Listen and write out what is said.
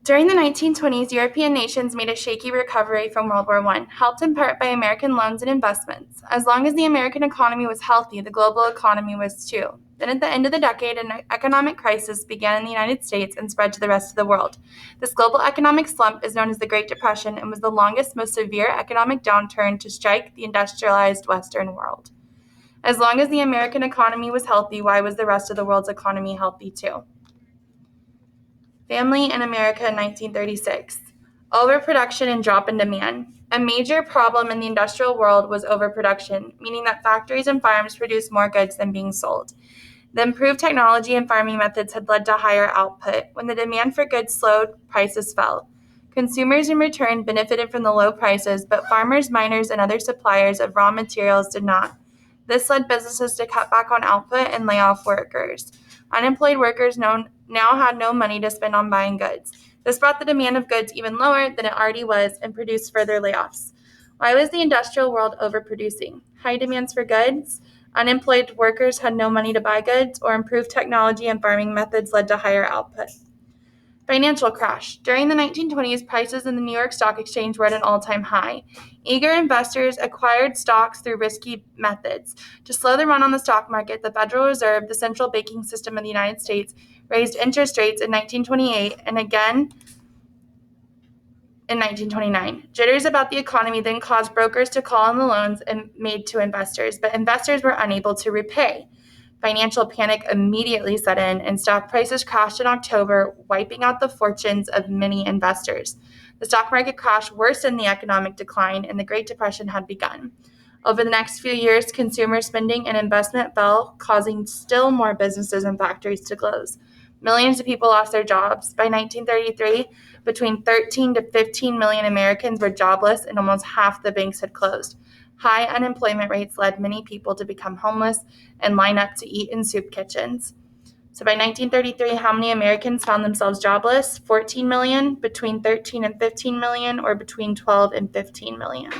During the 1920s, European nations made a shaky recovery from World War I, helped in part by American loans and investments. As long as the American economy was healthy, the global economy was too. Then at the end of the decade, an economic crisis began in the United States and spread to the rest of the world. This global economic slump is known as the Great Depression and was the longest, most severe economic downturn to strike the industrialized Western world. As long as the American economy was healthy, why was the rest of the world's economy healthy too? Family in America in 1936. Overproduction and drop in demand. A major problem in the industrial world was overproduction, meaning that factories and farms produced more goods than being sold. The improved technology and farming methods had led to higher output. When the demand for goods slowed, prices fell. Consumers in return benefited from the low prices, but farmers, miners, and other suppliers of raw materials did not. This led businesses to cut back on output and lay off workers. Unemployed workers now had no money to spend on buying goods. This brought the demand of goods even lower than it already was and produced further layoffs. Why was the industrial world overproducing? High demands for goods, unemployed workers had no money to buy goods, or improved technology and farming methods led to higher output. Financial crash. During the 1920s, prices in the New York Stock Exchange were at an all-time high. Eager investors acquired stocks through risky methods. To slow the run on the stock market, the Federal Reserve, the central banking system of the United States, raised interest rates in 1928 and again in 1929. Jitters about the economy then caused brokers to call on the loans made to investors, but investors were unable to repay. Financial panic immediately set in, and stock prices crashed in October, wiping out the fortunes of many investors. The stock market crash worsened the economic decline, and the Great Depression had begun. Over the next few years, consumer spending and investment fell, causing still more businesses and factories to close. Millions of people lost their jobs. By 1933, between 13 to 15 million Americans were jobless, and almost half the banks had closed. High unemployment rates led many people to become homeless and line up to eat in soup kitchens. So by 1933, how many Americans found themselves jobless? 14 million, between 13 and 15 million, or between 12 and 15 million.